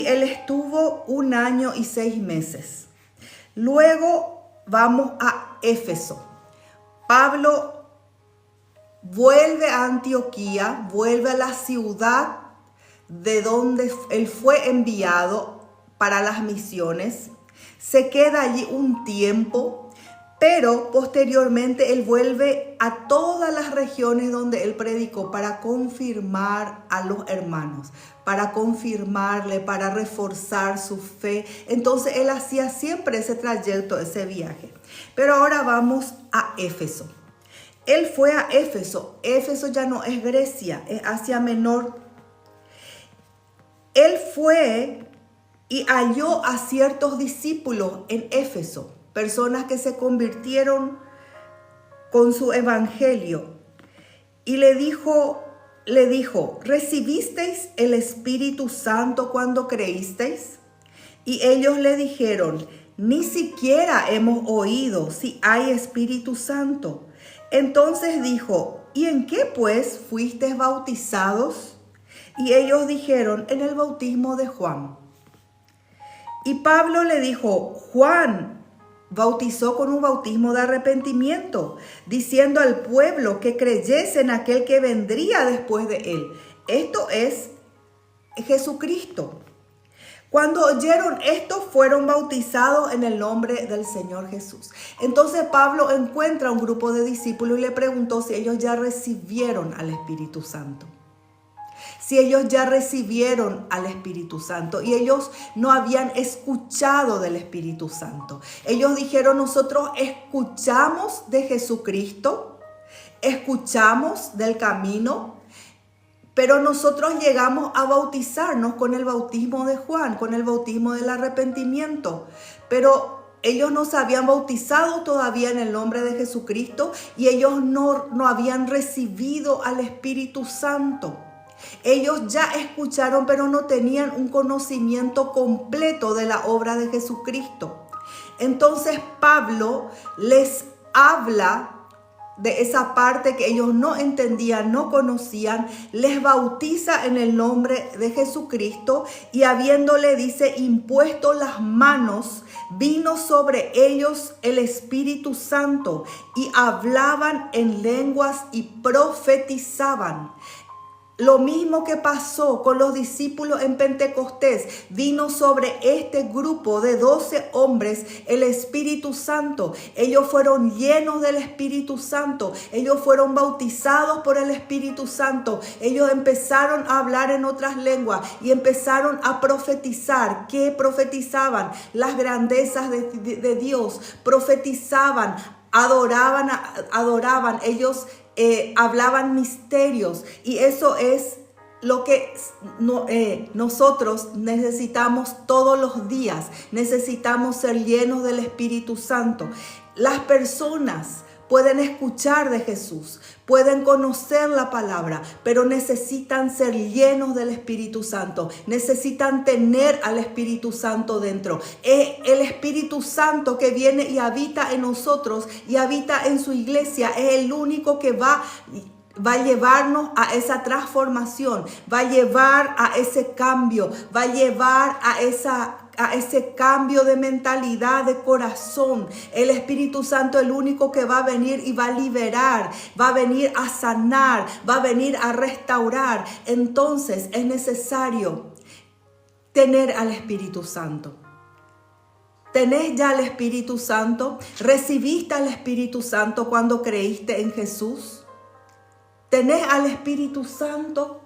Él estuvo 1 año y 6 meses. Luego vamos a Éfeso. Pablo vuelve a Antioquía, vuelve a la ciudad de donde él fue enviado para las misiones. Se queda allí un tiempo, pero posteriormente él vuelve a todas las regiones donde él predicó para confirmar a los hermanos, para confirmarle, para reforzar su fe. Entonces él hacía siempre ese trayecto, ese viaje. Pero ahora vamos a Éfeso. Él fue a Éfeso. Éfeso ya no es Grecia, es Asia Menor. Él fue y halló a ciertos discípulos en Éfeso, personas que se convirtieron con su evangelio. Y le dijo, ¿recibisteis el Espíritu Santo cuando creísteis? Y ellos le dijeron, ni siquiera hemos oído si hay Espíritu Santo. Entonces dijo, ¿y en qué pues fuisteis bautizados? Y ellos dijeron, en el bautismo de Juan. Y Pablo le dijo, Juan bautizó con un bautismo de arrepentimiento, diciendo al pueblo que creyese en aquel que vendría después de él. Esto es Jesucristo. Cuando oyeron esto, fueron bautizados en el nombre del Señor Jesús. Entonces Pablo encuentra un grupo de discípulos y le preguntó si ellos ya recibieron al Espíritu Santo. Si ellos ya recibieron al Espíritu Santo y ellos no habían escuchado del Espíritu Santo. Ellos dijeron, nosotros escuchamos de Jesucristo, escuchamos del camino, pero nosotros llegamos a bautizarnos con el bautismo de Juan, con el bautismo del arrepentimiento. Pero ellos no se habían bautizado todavía en el nombre de Jesucristo y ellos no habían recibido al Espíritu Santo. Ellos ya escucharon, pero no tenían un conocimiento completo de la obra de Jesucristo. Entonces Pablo les habla de esa parte que ellos no entendían, no conocían, les bautiza en el nombre de Jesucristo y habiéndole, dice, impuesto las manos, vino sobre ellos el Espíritu Santo y hablaban en lenguas y profetizaban. Lo mismo que pasó con los discípulos en Pentecostés, vino sobre este grupo de 12 hombres el Espíritu Santo. Ellos fueron llenos del Espíritu Santo, ellos fueron bautizados por el Espíritu Santo. Ellos empezaron a hablar en otras lenguas y empezaron a profetizar. ¿Qué profetizaban? Las grandezas de Dios. Profetizaban, adoraban. Ellos hablaban misterios y eso es lo que nosotros necesitamos todos los días. Necesitamos ser llenos del Espíritu Santo. Las personas pueden escuchar de Jesús, pueden conocer la palabra, pero necesitan ser llenos del Espíritu Santo. Necesitan tener al Espíritu Santo dentro. El Espíritu Santo que viene y habita en nosotros y habita en su iglesia es el único que va a llevarnos a esa transformación, va a llevar a ese cambio, va a llevar a ese cambio de mentalidad, de corazón. El Espíritu Santo es el único que va a venir y va a liberar, va a venir a sanar, va a venir a restaurar. Entonces es necesario tener al Espíritu Santo. ¿Tenés ya al Espíritu Santo? ¿Recibiste al Espíritu Santo cuando creíste en Jesús? ¿Tenés al Espíritu Santo?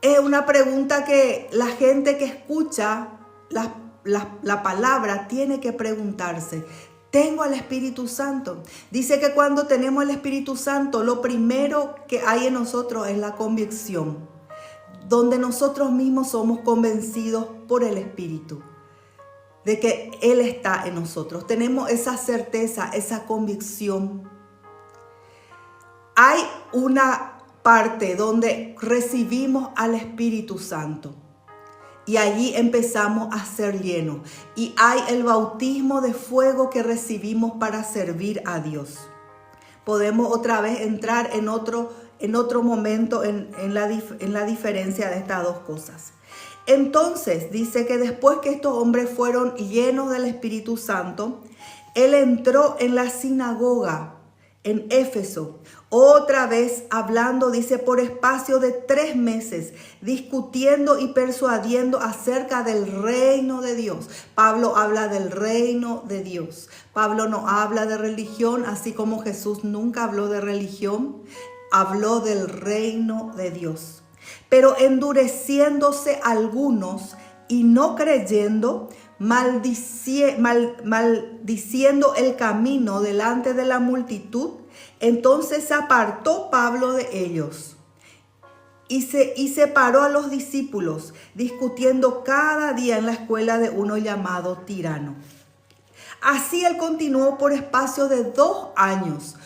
Es una pregunta que la gente que escucha la palabra tiene que preguntarse. ¿Tengo al Espíritu Santo? Dice que cuando tenemos el Espíritu Santo, lo primero que hay en nosotros es la convicción, donde nosotros mismos somos convencidos por el Espíritu de que Él está en nosotros. Tenemos esa certeza, esa convicción. Hay una parte donde recibimos al Espíritu Santo y allí empezamos a ser llenos. Y hay el bautismo de fuego que recibimos para servir a Dios. Podemos otra vez entrar en otro momento en la diferencia de estas dos cosas. Entonces dice que después que estos hombres fueron llenos del Espíritu Santo, él entró en la sinagoga en Éfeso, otra vez hablando, dice, por espacio de 3 meses, discutiendo y persuadiendo acerca del reino de Dios. Pablo habla del reino de Dios. Pablo no habla de religión, así como Jesús nunca habló de religión, habló del reino de Dios. Pero endureciéndose algunos y no creyendo, maldiciendo el camino delante de la multitud, entonces se apartó Pablo de ellos y separó a los discípulos, discutiendo cada día en la escuela de uno llamado Tirano. Así él continuó por espacio de 2 años.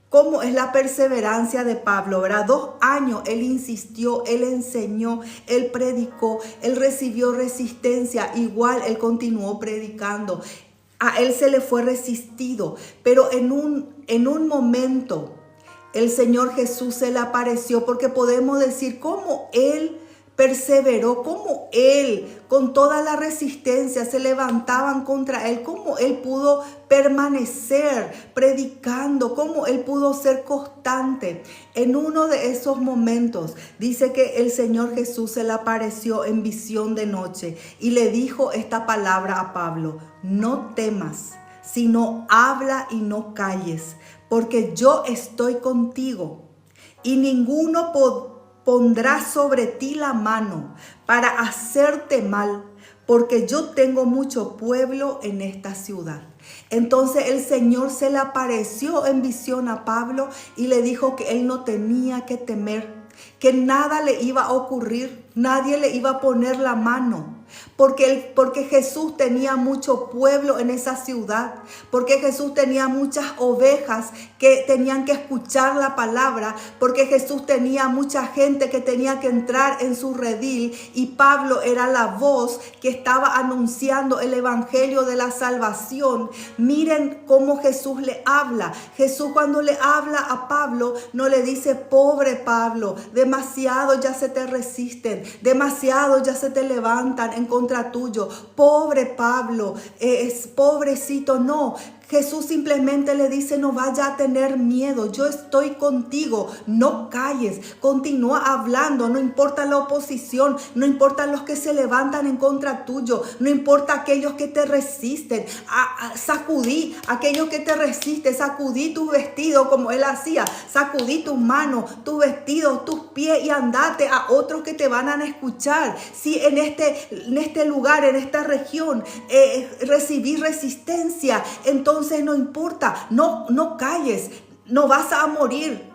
¿Cómo es la perseverancia de Pablo? ¿Verdad? 2 años él insistió, él enseñó, él predicó, él recibió resistencia. Igual él continuó predicando. A él se le fue resistido, pero en un momento el Señor Jesús se le apareció, porque podemos decir cómo él perseveró, cómo él con toda la resistencia se levantaban contra él, cómo él pudo permanecer predicando, cómo él pudo ser constante. En uno de esos momentos dice que el Señor Jesús se le apareció en visión de noche y le dijo esta palabra a Pablo: no temas, sino habla y no calles, porque yo estoy contigo y ninguno pondrá sobre ti la mano para hacerte mal, porque yo tengo mucho pueblo en esta ciudad. Entonces el Señor se le apareció en visión a Pablo y le dijo que él no tenía que temer, que nada le iba a ocurrir, nadie le iba a poner la mano. Porque Jesús tenía mucho pueblo en esa ciudad, porque Jesús tenía muchas ovejas que tenían que escuchar la palabra, porque Jesús tenía mucha gente que tenía que entrar en su redil, y Pablo era la voz que estaba anunciando el evangelio de la salvación. Miren cómo Jesús le habla. Jesús, cuando le habla a Pablo, no le dice: pobre Pablo, demasiado ya se te resisten, demasiado ya se te levantan en contra tuyo, pobre Pablo, es pobrecito. No, Jesús simplemente le dice: no vaya a tener miedo, yo estoy contigo, no calles, continúa hablando, no importa la oposición, no importa los que se levantan en contra tuyo, no importa aquellos que te resisten. Sacudí aquellos que te resisten, sacudí tu vestido como él hacía, sacudí tus manos, tu vestido, tus pies, y andate a otros que te van a escuchar. Si en este lugar, en esta región, recibí resistencia, entonces no importa, no calles, no vas a morir.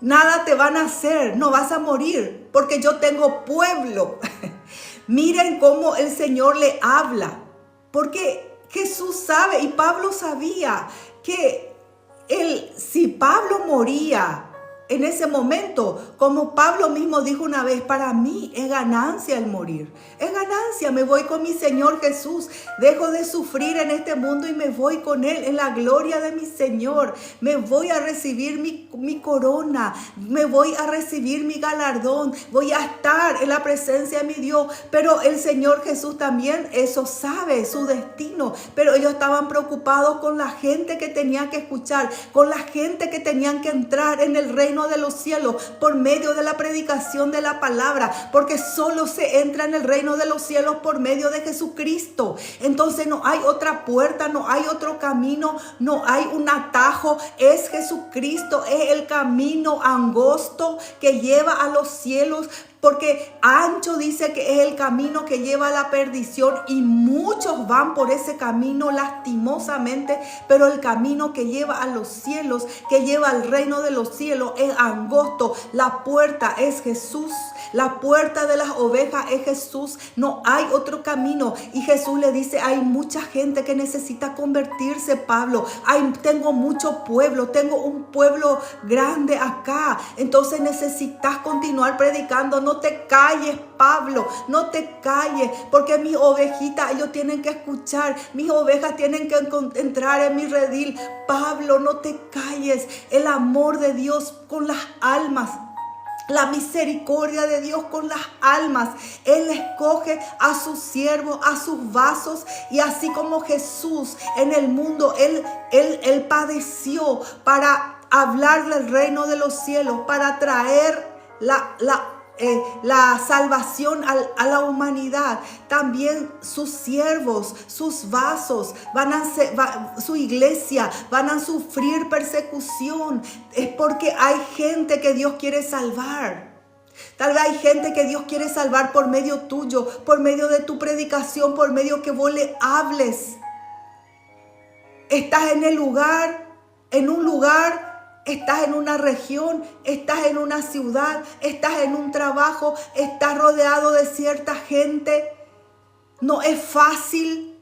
Nada te van a hacer, no vas a morir, porque yo tengo pueblo. Miren cómo el Señor le habla, porque Jesús sabe, y Pablo sabía que si Pablo moría en ese momento, como Pablo mismo dijo una vez: para mí es ganancia el morir, es ganancia, me voy con mi Señor Jesús, dejo de sufrir en este mundo y me voy con Él en la gloria de mi Señor, me voy a recibir mi corona, me voy a recibir mi galardón, voy a estar en la presencia de mi Dios. Pero el Señor Jesús también eso sabe, su destino, pero ellos estaban preocupados con la gente que tenía que escuchar, con la gente que tenían que entrar en el reino de los cielos por medio de la predicación de la palabra, porque solo se entra en el reino de los cielos por medio de Jesucristo. Entonces no hay otra puerta, no hay otro camino, no hay un atajo, es Jesucristo, es el camino angosto que lleva a los cielos, porque ancho dice que es el camino que lleva a la perdición, y muchos van por ese camino lastimosamente, pero el camino que lleva a los cielos, que lleva al reino de los cielos, es angosto. La puerta es Jesús, la puerta de las ovejas es Jesús, no hay otro camino. Y Jesús le dice: hay mucha gente que necesita convertirse, Pablo, tengo mucho pueblo, tengo un pueblo grande acá, entonces necesitas continuar predicando. No te calles, Pablo, no te calles, porque mis ovejitas, ellos tienen que escuchar, mis ovejas tienen que entrar en mi redil. Pablo, no te calles, el amor de Dios con las almas La misericordia de Dios con las almas. Él escoge a sus siervos, a sus vasos. Y así como Jesús en el mundo, Él padeció para hablar del reino de los cielos, para traer la salvación a la humanidad. También sus siervos, sus vasos, su iglesia van a sufrir persecución. Es porque hay gente que Dios quiere salvar. Tal vez hay gente que Dios quiere salvar por medio tuyo, por medio de tu predicación, por medio que vos le hables. Estás en un lugar, estás en una región, estás en una ciudad, estás en un trabajo, estás rodeado de cierta gente. No es fácil,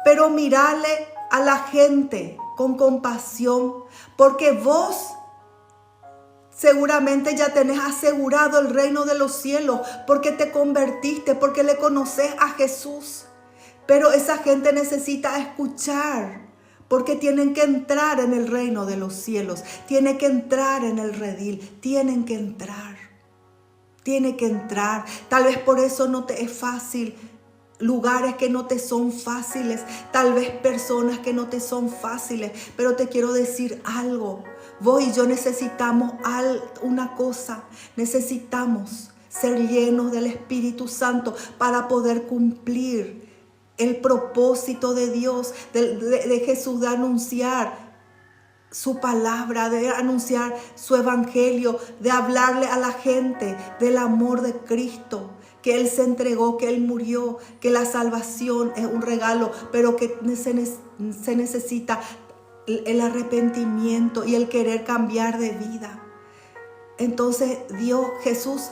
pero mírale a la gente con compasión, porque vos seguramente ya tenés asegurado el reino de los cielos, porque te convertiste, porque le conoces a Jesús. Pero esa gente necesita escuchar, porque tienen que entrar en el reino de los cielos, tienen que entrar en el redil, tienen que entrar. Tal vez por eso no te es fácil, lugares que no te son fáciles, tal vez personas que no te son fáciles, pero te quiero decir algo. Vos y yo necesitamos una cosa, necesitamos ser llenos del Espíritu Santo para poder cumplir el propósito de Dios, de Jesús, de anunciar su palabra, de anunciar su evangelio, de hablarle a la gente del amor de Cristo, que Él se entregó, que Él murió, que la salvación es un regalo, pero que se necesita el arrepentimiento y el querer cambiar de vida. Entonces Jesús,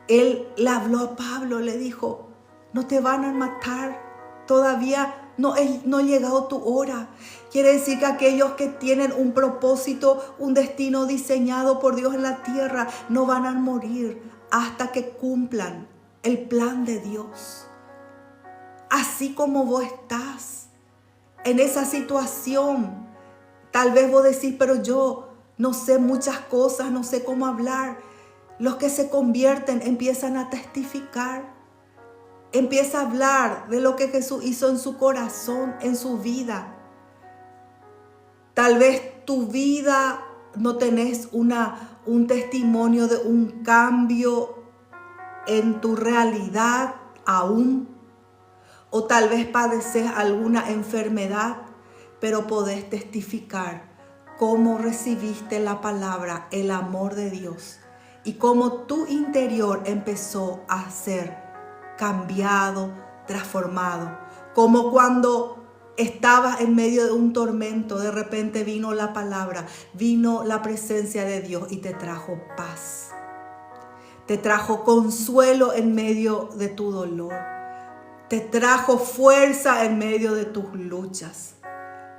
Él le habló a Pablo, le dijo: no te van a matar. Todavía no ha llegado tu hora. Quiere decir que aquellos que tienen un propósito, un destino diseñado por Dios en la tierra, no van a morir hasta que cumplan el plan de Dios. Así como vos estás en esa situación, tal vez vos decís: pero yo no sé muchas cosas, no sé cómo hablar. Los que se convierten empiezan a testificar. Empieza a hablar de lo que Jesús hizo en su corazón, en su vida. Tal vez tu vida no tenés un testimonio de un cambio en tu realidad aún. O tal vez padeces alguna enfermedad, pero podés testificar cómo recibiste la palabra, el amor de Dios. Y cómo tu interior empezó a ser cambiado, transformado. Como cuando estabas en medio de un tormento, de repente vino la palabra, vino la presencia de Dios y te trajo paz. Te trajo consuelo en medio de tu dolor. Te trajo fuerza en medio de tus luchas.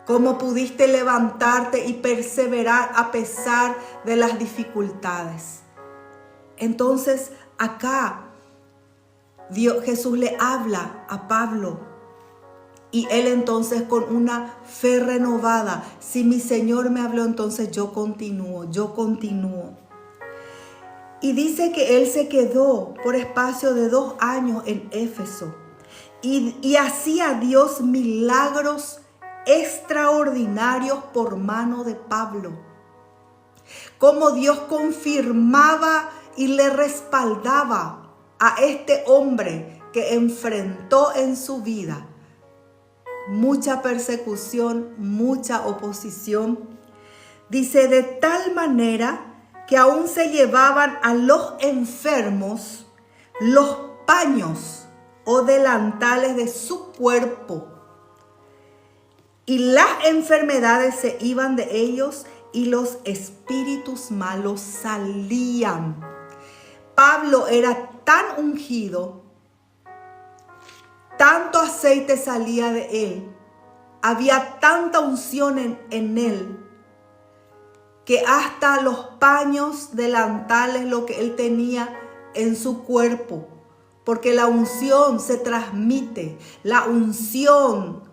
Cómo pudiste levantarte y perseverar a pesar de las dificultades. Entonces acá Jesús le habla a Pablo y él entonces con una fe renovada: si mi Señor me habló, entonces yo continúo. Y dice que él se quedó por espacio de 2 años en Éfeso y hacía Dios milagros extraordinarios por mano de Pablo. Como Dios confirmaba y le respaldaba a este hombre que enfrentó en su vida mucha persecución, mucha oposición. Dice: de tal manera que aún se llevaban a los enfermos los paños o delantales de su cuerpo, y las enfermedades se iban de ellos y los espíritus malos salían. Pablo era tan ungido, tanto aceite salía de él, había tanta unción en él, que hasta los paños, delantales, lo que él tenía en su cuerpo, porque la unción se transmite, la unción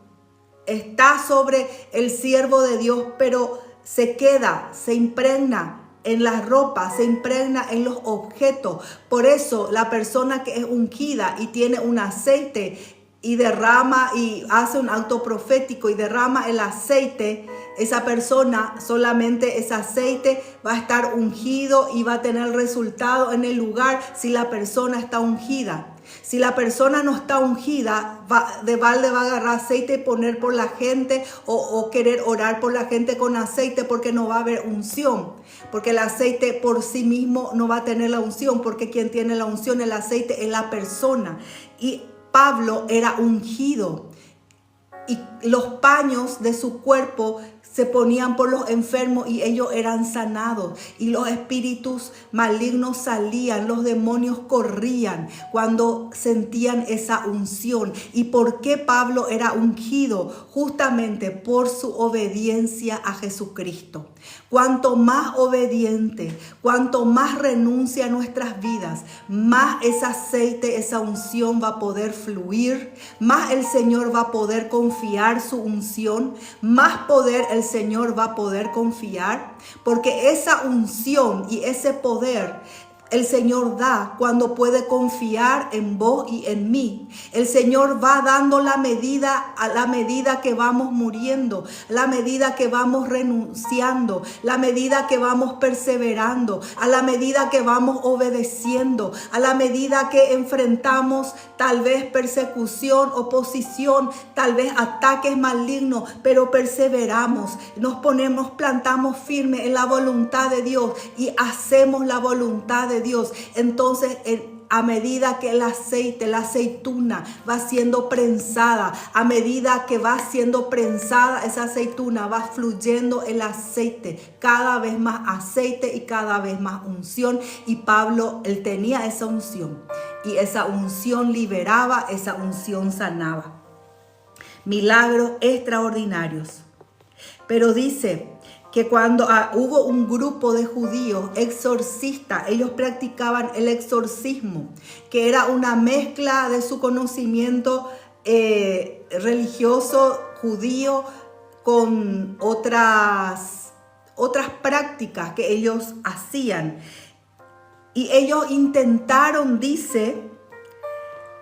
está sobre el siervo de Dios, pero se queda, se impregna en la ropa, se impregna en los objetos. Por eso la persona que es ungida y tiene un aceite y derrama y hace un acto profético y derrama el aceite, esa persona, solamente ese aceite va a estar ungido y va a tener resultado en el lugar si la persona está ungida. Si la persona no está ungida, de balde va a agarrar aceite y poner por la gente o querer orar por la gente con aceite, porque no va a haber unción. Porque el aceite por sí mismo no va a tener la unción, porque quien tiene la unción, el aceite, es la persona. Y Pablo era ungido y los paños de su cuerpo se ponían por los enfermos y ellos eran sanados, y los espíritus malignos salían, los demonios corrían cuando sentían esa unción. ¿Y por qué Pablo era ungido? Justamente por su obediencia a Jesucristo. Cuanto más obediente, cuanto más renuncia a nuestras vidas, más ese aceite, esa unción va a poder fluir, más el Señor va a poder confiar su unción, más poder el Señor va a poder confiar, porque esa unción y ese poder el Señor da cuando puede confiar en vos y en mí. El Señor va dando la medida a la medida que vamos muriendo, la medida que vamos renunciando, la medida que vamos perseverando, a la medida que vamos obedeciendo, a la medida que enfrentamos tal vez persecución, oposición, tal vez ataques malignos, pero perseveramos, plantamos firme en la voluntad de Dios y hacemos la voluntad de Dios. Entonces, a medida que el aceite, la aceituna va siendo prensada, a medida que va siendo prensada esa aceituna, va fluyendo el aceite, cada vez más aceite y cada vez más unción. Y Pablo, él tenía esa unción, y esa unción liberaba, esa unción sanaba. Milagros extraordinarios. Pero dice que cuando hubo un grupo de judíos exorcistas, ellos practicaban el exorcismo, que era una mezcla de su conocimiento religioso judío con otras prácticas que ellos hacían. Y ellos intentaron, dice,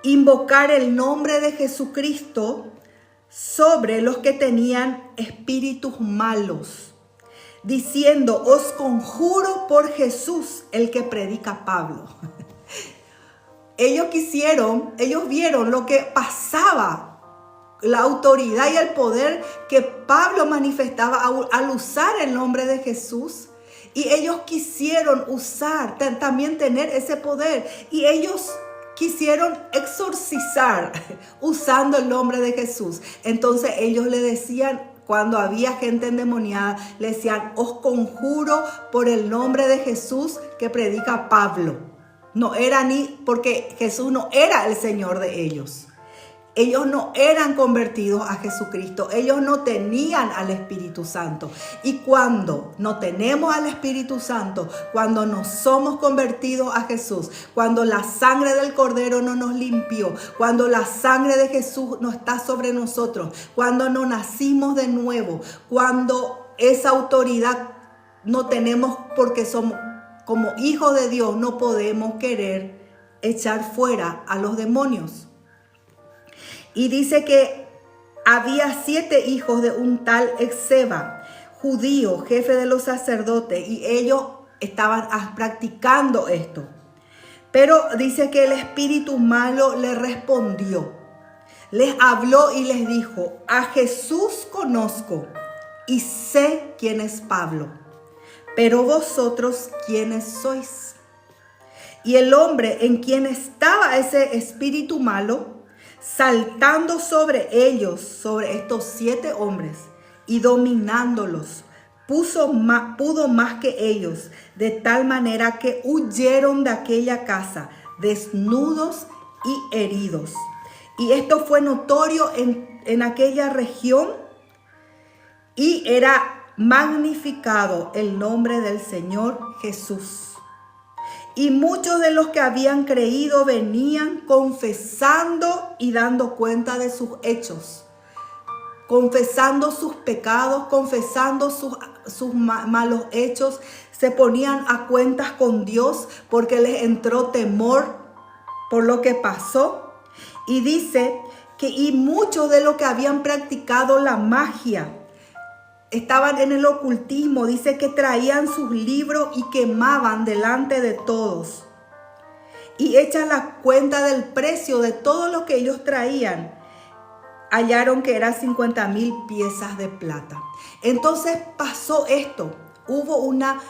invocar el nombre de Jesucristo sobre los que tenían espíritus malos, diciendo: os conjuro por Jesús, el que predica Pablo. Ellos vieron lo que pasaba, la autoridad y el poder que Pablo manifestaba al usar el nombre de Jesús. Y ellos quisieron usar, también tener ese poder. Y ellos quisieron exorcizar usando el nombre de Jesús. Entonces ellos le decían, cuando había gente endemoniada, le decían: os conjuro por el nombre de Jesús que predica Pablo. No era porque Jesús no era el Señor de ellos. Ellos no eran convertidos a Jesucristo. Ellos no tenían al Espíritu Santo. Y cuando no tenemos al Espíritu Santo, cuando no somos convertidos a Jesús, cuando la sangre del Cordero no nos limpió, cuando la sangre de Jesús no está sobre nosotros, cuando no nacimos de nuevo, cuando esa autoridad no tenemos, porque somos como hijos de Dios, no podemos querer echar fuera a los demonios. Y dice que había 7 hijos de un tal Esceva, judío, jefe de los sacerdotes, y ellos estaban practicando esto. Pero dice que el espíritu malo le respondió, les habló y les dijo: a Jesús conozco y sé quién es Pablo, pero vosotros quiénes sois. Y el hombre en quien estaba ese espíritu malo, saltando sobre ellos, sobre estos 7 hombres, y dominándolos, pudo más que ellos, de tal manera que huyeron de aquella casa, desnudos y heridos. Y esto fue notorio en aquella región, y era magnificado el nombre del Señor Jesús. Y muchos de los que habían creído venían confesando y dando cuenta de sus hechos. confesando sus pecados, confesando sus malos hechos, se ponían a cuentas con Dios porque les entró temor por lo que pasó. Y dice y muchos de los que habían practicado la magia, estaban en el ocultismo, dice que traían sus libros y quemaban delante de todos. Y hecha la cuenta del precio de todo lo que ellos traían, hallaron que eran 50,000 piezas de plata. Entonces pasó esto. Hubo una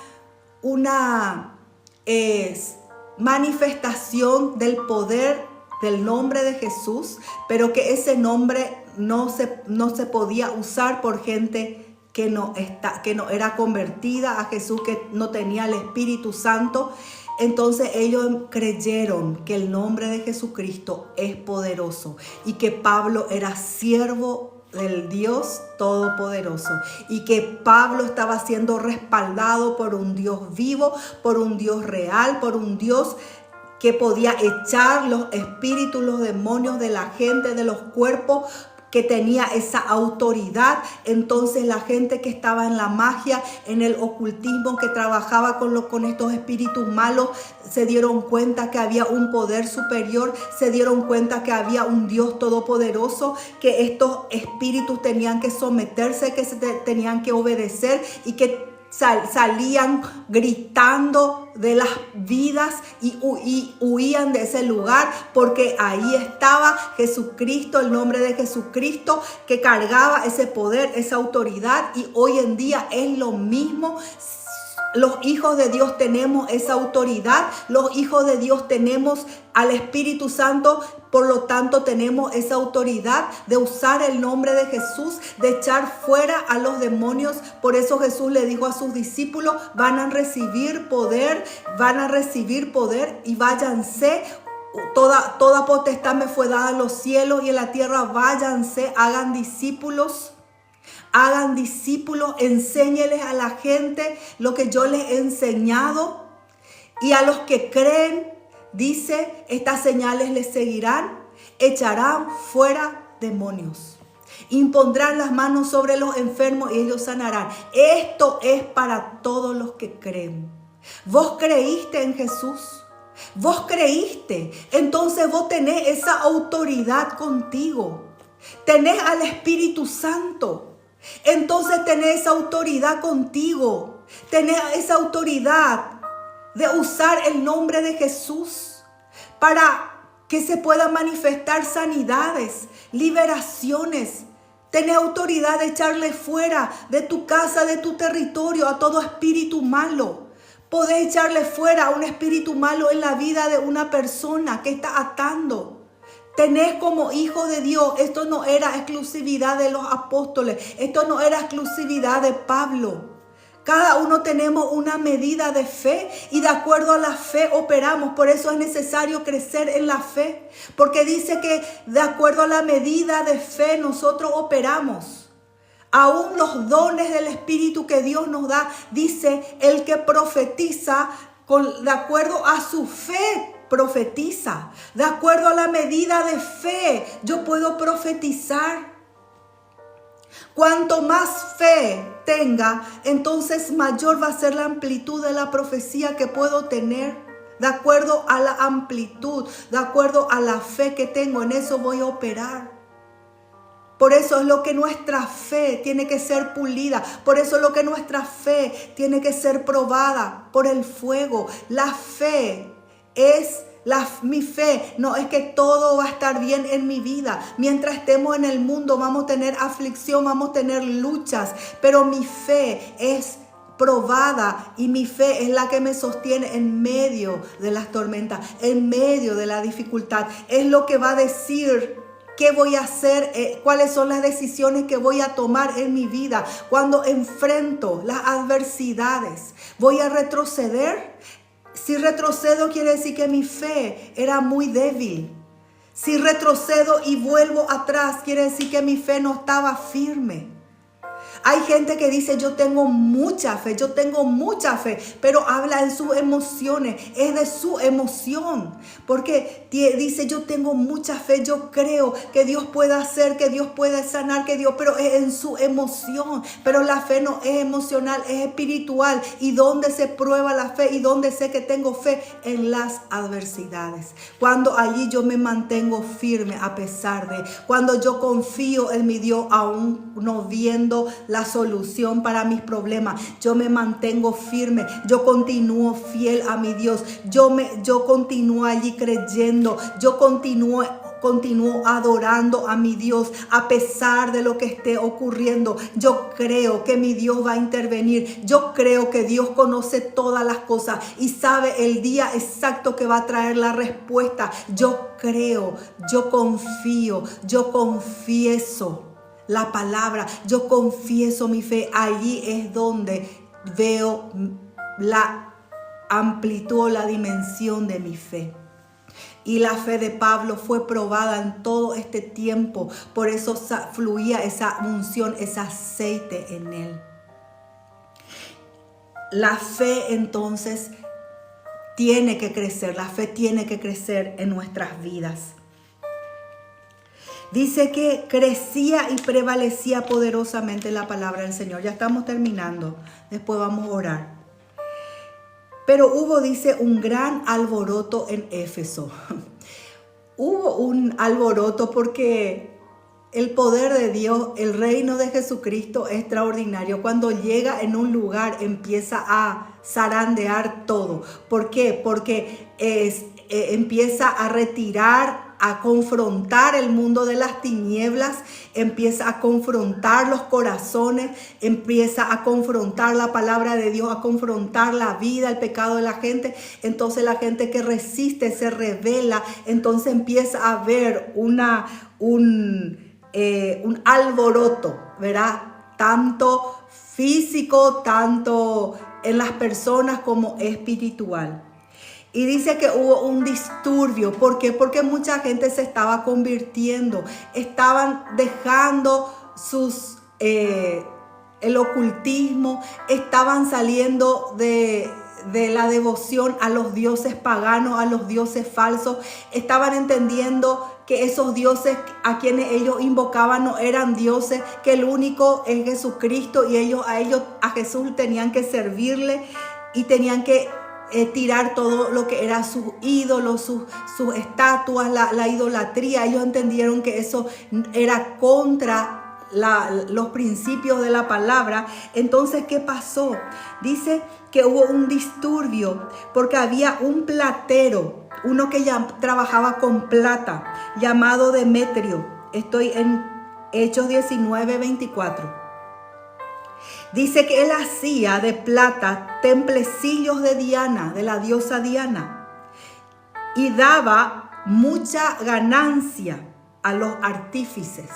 manifestación del poder del nombre de Jesús, pero que ese nombre no se podía usar por gente que no era convertida a Jesús, que no tenía el Espíritu Santo. Entonces ellos creyeron que el nombre de Jesucristo es poderoso y que Pablo era siervo del Dios Todopoderoso y que Pablo estaba siendo respaldado por un Dios vivo, por un Dios real, por un Dios que podía echar los espíritus, los demonios de la gente, de los cuerpos, que tenía esa autoridad. Entonces la gente que estaba en la magia, en el ocultismo, que trabajaba con estos espíritus malos, se dieron cuenta que había un poder superior, se dieron cuenta que había un Dios todopoderoso, que estos espíritus tenían que someterse, que se tenían que obedecer y que salían gritando de las vidas y huían de ese lugar, porque ahí estaba Jesucristo, el nombre de Jesucristo, que cargaba ese poder, esa autoridad. Y hoy en día es lo mismo. Los hijos de Dios tenemos esa autoridad, los hijos de Dios tenemos al Espíritu Santo, por lo tanto tenemos esa autoridad de usar el nombre de Jesús, de echar fuera a los demonios. Por eso Jesús le dijo a sus discípulos: van a recibir poder y váyanse. Toda potestad me fue dada en los cielos y en la tierra. Váyanse, hagan discípulos. Hagan discípulos, enséñeles a la gente lo que yo les he enseñado. Y a los que creen, dice, estas señales les seguirán: echarán fuera demonios, impondrán las manos sobre los enfermos y ellos sanarán. Esto es para todos los que creen. ¿Vos creíste en Jesús? ¿Vos creíste? Entonces vos tenés esa autoridad contigo. Tenés al Espíritu Santo. Entonces tenés esa autoridad contigo. Tenés esa autoridad de usar el nombre de Jesús para que se puedan manifestar sanidades, liberaciones. Tenés autoridad de echarle fuera de tu casa, de tu territorio, a todo espíritu malo. Podés echarle fuera a un espíritu malo en la vida de una persona que está atando. Tenés como hijo de Dios. Esto no era exclusividad de los apóstoles. Esto no era exclusividad de Pablo. Cada uno tenemos una medida de fe y de acuerdo a la fe operamos. Por eso es necesario crecer en la fe. Porque dice que de acuerdo a la medida de fe nosotros operamos. Aún los dones del Espíritu que Dios nos da, dice, el que profetiza de acuerdo a su fe. Profetiza. De acuerdo a la medida de fe, yo puedo profetizar. Cuanto más fe tenga, entonces mayor va a ser la amplitud de la profecía que puedo tener. De acuerdo a la amplitud, de acuerdo a la fe que tengo, en eso voy a operar. Por eso es lo que nuestra fe tiene que ser pulida. Por eso es lo que nuestra fe tiene que ser probada por el fuego. La fe es mi fe. No es que todo va a estar bien en mi vida. Mientras estemos en el mundo vamos a tener aflicción, vamos a tener luchas. Pero mi fe es probada y mi fe es la que me sostiene en medio de las tormentas, en medio de la dificultad. Es lo que va a decir qué voy a hacer, cuáles son las decisiones que voy a tomar en mi vida cuando enfrento las adversidades. ¿Voy a retroceder? Si retrocedo quiere decir que mi fe era muy débil. Si retrocedo y vuelvo atrás quiere decir que mi fe no estaba firme. Hay gente que dice yo tengo mucha fe, pero habla en sus emociones, es de su emoción, porque dice yo tengo mucha fe, yo creo que Dios puede hacer, que Dios puede sanar, pero es en su emoción. Pero la fe no es emocional, es espiritual. ¿Y dónde se prueba la fe? ¿Y dónde sé que tengo fe? En las adversidades. Cuando allí yo me mantengo firme a pesar de, cuando yo confío en mi Dios aún no viendo la solución para mis problemas, yo me mantengo firme, yo continúo fiel a mi Dios, yo continúo allí creyendo, yo continúo adorando a mi Dios a pesar de lo que esté ocurriendo. Yo creo que mi Dios va a intervenir. Yo creo que Dios conoce todas las cosas y sabe el día exacto que va a traer la respuesta. Yo creo, yo confío, yo confieso la palabra, yo confieso mi fe. Allí es donde veo la amplitud, la dimensión de mi fe. Y la fe de Pablo fue probada en todo este tiempo. Por eso fluía esa unción, ese aceite en él. La fe entonces tiene que crecer. La fe tiene que crecer en nuestras vidas. Dice que crecía y prevalecía poderosamente la palabra del Señor. Ya estamos terminando. Después vamos a orar. Pero hubo, dice, un gran alboroto en Éfeso. Hubo un alboroto porque el poder de Dios, el reino de Jesucristo es extraordinario. Cuando llega en un lugar empieza a zarandear todo. ¿Por qué? Porque empieza a retirar, a confrontar el mundo de las tinieblas, empieza a confrontar los corazones, empieza a confrontar la palabra de Dios, a confrontar la vida, el pecado de la gente. Entonces la gente que resiste se revela, entonces empieza a haber un alboroto, ¿verdad? Tanto físico, tanto en las personas como espiritual. Y dice que hubo un disturbio. ¿Por qué? Porque mucha gente se estaba convirtiendo. Estaban dejando el ocultismo. Estaban saliendo de la devoción a los dioses paganos, a los dioses falsos. Estaban entendiendo que esos dioses a quienes ellos invocaban no eran dioses, que el único es Jesucristo y a Jesús tenían que servirle y tenían que tirar todo lo que era sus ídolos, sus estatuas, la idolatría. Ellos entendieron que eso era contra los principios de la palabra. Entonces, ¿qué pasó? Dice que hubo un disturbio porque había un platero, uno que ya trabajaba con plata, llamado Demetrio. Estoy en Hechos 19:24. Dice que él hacía de plata templecillos de Diana, de la diosa Diana, y daba mucha ganancia a los artífices.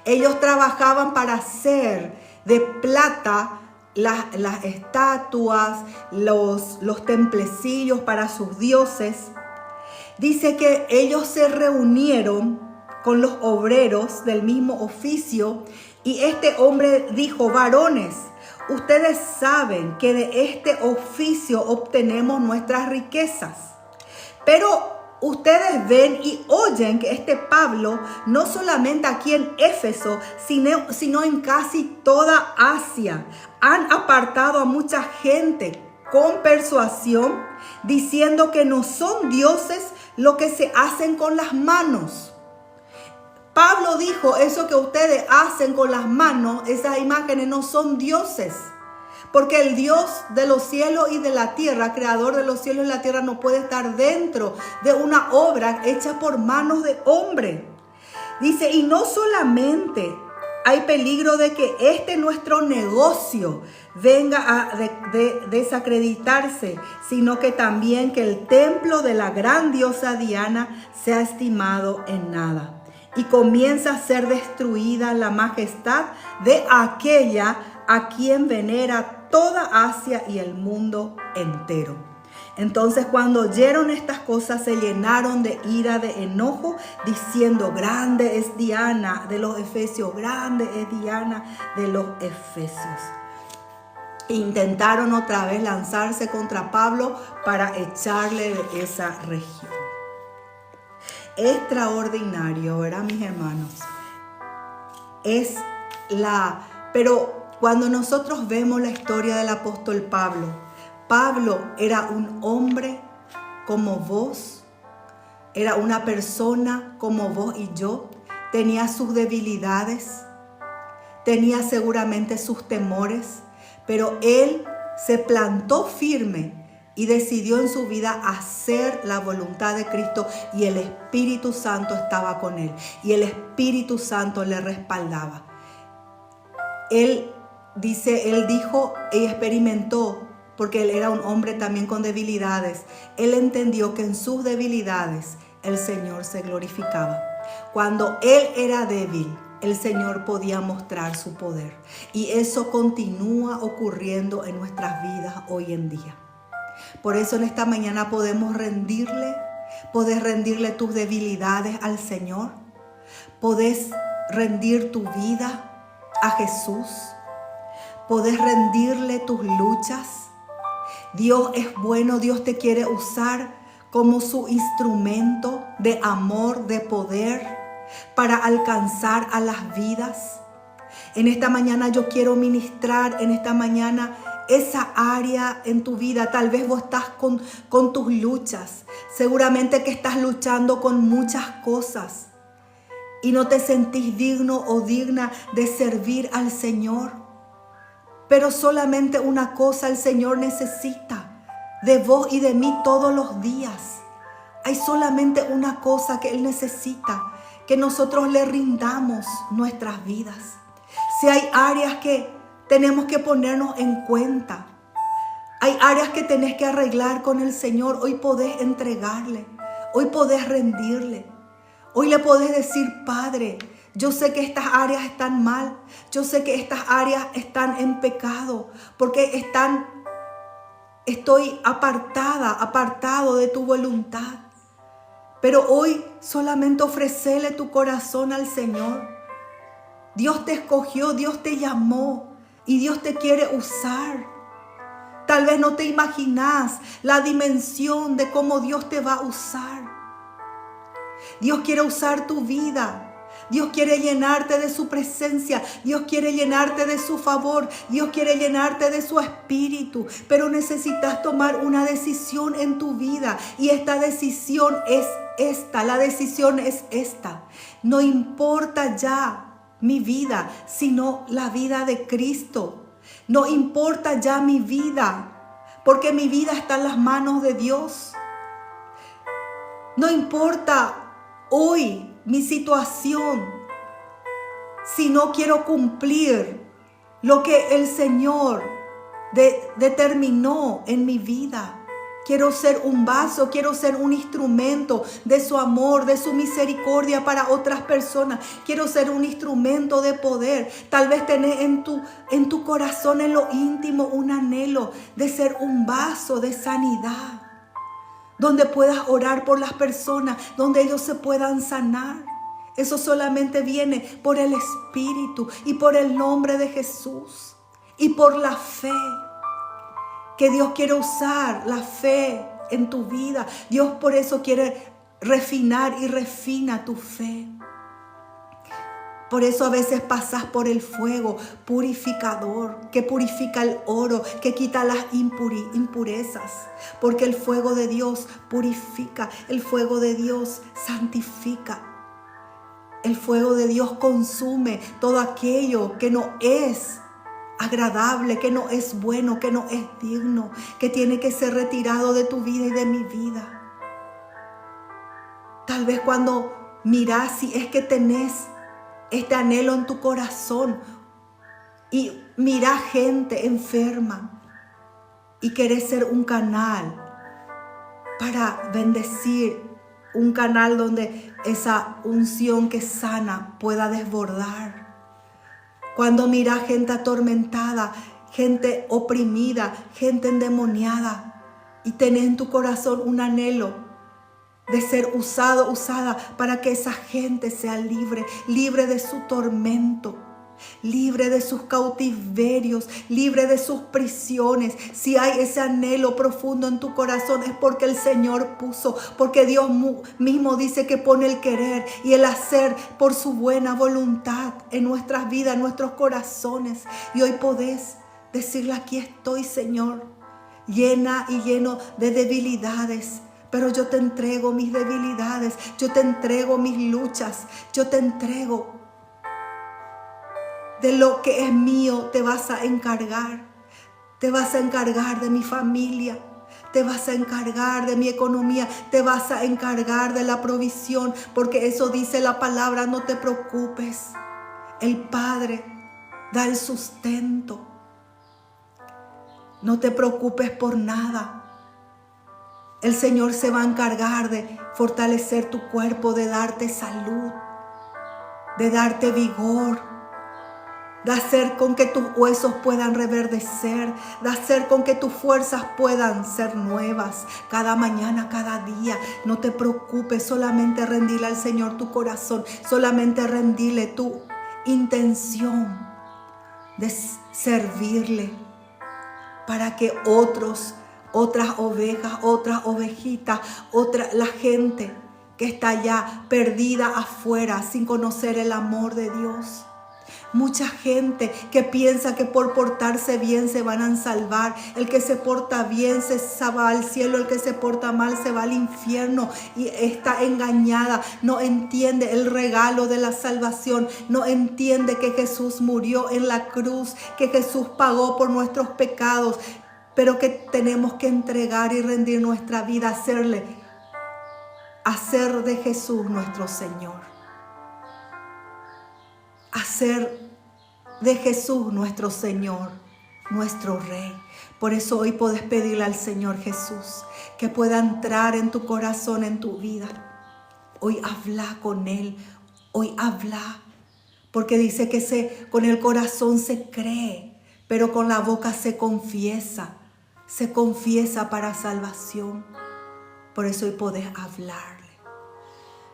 Ellos trabajaban para hacer de plata las estatuas, los templecillos para sus dioses. Dice que ellos se reunieron con los obreros del mismo oficio. Y este hombre dijo: varones, ustedes saben que de este oficio obtenemos nuestras riquezas. Pero ustedes ven y oyen que este Pablo, no solamente aquí en Éfeso, sino en casi toda Asia, han apartado a mucha gente con persuasión, diciendo que no son dioses lo que se hacen con las manos. Pablo dijo: eso que ustedes hacen con las manos, esas imágenes no son dioses. Porque el Dios de los cielos y de la tierra, creador de los cielos y la tierra, no puede estar dentro de una obra hecha por manos de hombre. Dice, y no solamente hay peligro de que nuestro negocio venga a desacreditarse, sino que también que el templo de la gran diosa Diana sea estimado en nada. Y comienza a ser destruida la majestad de aquella a quien venera toda Asia y el mundo entero. Entonces cuando oyeron estas cosas se llenaron de ira, de enojo, diciendo: grande es Diana de los Efesios, grande es Diana de los Efesios. Intentaron otra vez lanzarse contra Pablo para echarle de esa región. Extraordinario, ¿verdad, mis hermanos? Pero cuando nosotros vemos la historia del apóstol Pablo, Pablo era un hombre como vos, era una persona como vos y yo, tenía sus debilidades, tenía seguramente sus temores, pero él se plantó firme y decidió en su vida hacer la voluntad de Cristo, y el Espíritu Santo estaba con él y el Espíritu Santo le respaldaba. Él dijo y experimentó, porque él era un hombre también con debilidades. Él entendió que en sus debilidades el Señor se glorificaba. Cuando él era débil, el Señor podía mostrar su poder. Y eso continúa ocurriendo en nuestras vidas hoy en día. Por eso en esta mañana podés rendirle tus debilidades al Señor. Podés rendir tu vida a Jesús. Podés rendirle tus luchas. Dios es bueno, Dios te quiere usar como su instrumento de amor, de poder, para alcanzar a las vidas. En esta mañana yo quiero ministrar, en esta mañana, esa área en tu vida. Tal vez vos estás con tus luchas. Seguramente que estás luchando con muchas cosas y no te sentís digno o digna de servir al Señor. Pero solamente una cosa el Señor necesita de vos y de mí todos los días. Hay solamente una cosa que Él necesita: que nosotros le rindamos nuestras vidas. Si hay áreas que tenemos que ponernos en cuenta, hay áreas que tenés que arreglar con el Señor, hoy podés entregarle, hoy podés rendirle, hoy le podés decir: Padre, yo sé que estas áreas están mal, yo sé que estas áreas están en pecado, porque estoy apartado de tu voluntad. Pero hoy solamente ofrecele tu corazón al Señor. Dios te escogió, Dios te llamó y Dios te quiere usar. Tal vez no te imaginas la dimensión de cómo Dios te va a usar. Dios quiere usar tu vida. Dios quiere llenarte de su presencia. Dios quiere llenarte de su favor. Dios quiere llenarte de su espíritu. Pero necesitas tomar una decisión en tu vida. Y esta decisión es esta. La decisión es esta. No importa ya mi vida, sino la vida de Cristo. No importa ya mi vida, porque mi vida está en las manos de Dios. No importa hoy mi situación, si no quiero cumplir lo que el Señor determinó en mi vida. Quiero ser un vaso, quiero ser un instrumento de su amor, de su misericordia para otras personas. Quiero ser un instrumento de poder. Tal vez tenés en tu corazón, en lo íntimo, un anhelo de ser un vaso de sanidad, donde puedas orar por las personas, donde ellos se puedan sanar. Eso solamente viene por el Espíritu y por el nombre de Jesús y por la fe. Que Dios quiere usar la fe en tu vida. Dios por eso quiere refinar y refina tu fe. Por eso a veces pasas por el fuego purificador, que purifica el oro, que quita las impurezas. Porque el fuego de Dios purifica, el fuego de Dios santifica. El fuego de Dios consume todo aquello que no es agradable, que no es bueno, que no es digno, que tiene que ser retirado de tu vida y de mi vida. Tal vez cuando mirás, si es que tenés este anhelo en tu corazón y mirás gente enferma y querés ser un canal para bendecir, un canal donde esa unción que sana pueda desbordar. Cuando mira gente atormentada, gente oprimida, gente endemoniada, y tenés en tu corazón un anhelo de ser usado, usada para que esa gente sea libre, libre de su tormento, libre de sus cautiverios, libre de sus prisiones. Si hay ese anhelo profundo en tu corazón, es porque el Señor puso, porque Dios mismo dice que pone el querer y el hacer por su buena voluntad en nuestras vidas, en nuestros corazones. Y hoy podés decirle: aquí estoy, Señor, llena y lleno de debilidades, pero yo te entrego mis debilidades, yo te entrego mis luchas, yo te entrego. De lo que es mío te vas a encargar. Te vas a encargar de mi familia. Te vas a encargar de mi economía. Te vas a encargar de la provisión. Porque eso dice la palabra: no te preocupes. El Padre da el sustento. No te preocupes por nada. El Señor se va a encargar de fortalecer tu cuerpo, de darte salud, de darte vigor, de hacer con que tus huesos puedan reverdecer, de hacer con que tus fuerzas puedan ser nuevas cada mañana, cada día. No te preocupes, solamente rendile al Señor tu corazón, solamente rendile tu intención de servirle para que otras ovejas, otras ovejitas, la gente que está allá perdida afuera sin conocer el amor de Dios. Mucha gente que piensa que por portarse bien se van a salvar. El que se porta bien se va al cielo, el que se porta mal se va al infierno, y está engañada. No entiende el regalo de la salvación. No entiende que Jesús murió en la cruz, que Jesús pagó por nuestros pecados, pero que tenemos que entregar y rendir nuestra vida, hacer de Jesús nuestro Señor. Hacer de Jesús nuestro Señor, nuestro Rey. Por eso hoy podés pedirle al Señor Jesús que pueda entrar en tu corazón, en tu vida. Hoy habla con Él, hoy habla. Porque dice que con el corazón se cree, pero con la boca se confiesa para salvación. Por eso hoy podés hablarle.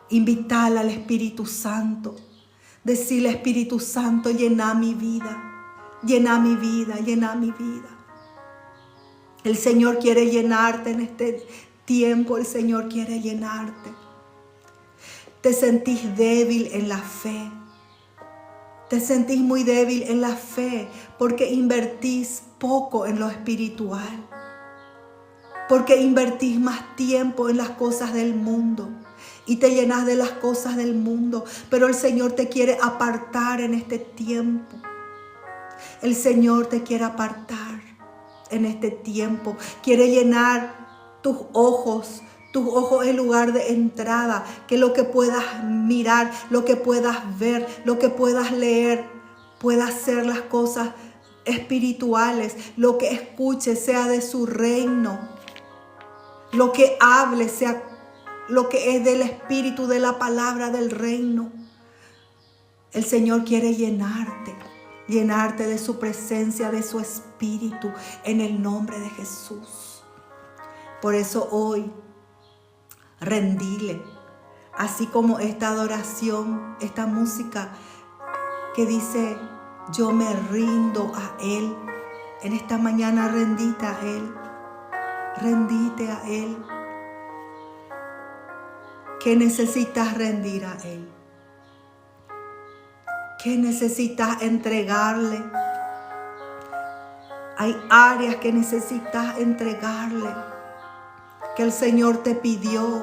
Invitarle al Espíritu Santo. Decirle: Espíritu Santo, llena mi vida, llena mi vida, llena mi vida. El Señor quiere llenarte en este tiempo, el Señor quiere llenarte. Te sentís débil en la fe. Te sentís muy débil en la fe porque invertís poco en lo espiritual. Porque invertís más tiempo en las cosas del mundo. Y te llenas de las cosas del mundo. Pero el Señor te quiere apartar en este tiempo. El Señor te quiere apartar en este tiempo. Quiere llenar tus ojos en lugar de entrada. Que lo que puedas mirar, lo que puedas ver, lo que puedas leer, pueda ser las cosas espirituales. Lo que escuches sea de su reino. Lo que hable sea lo que es del Espíritu, de la palabra del reino. El Señor quiere llenarte de su presencia, de su Espíritu, en el nombre de Jesús. Por eso hoy, rendile, así como esta adoración, esta música que dice: yo me rindo a Él. En esta mañana rendite a Él, rendite a Él. ¿Qué necesitas rendir a Él? ¿Qué necesitas entregarle? Hay áreas que necesitas entregarle, que el Señor te pidió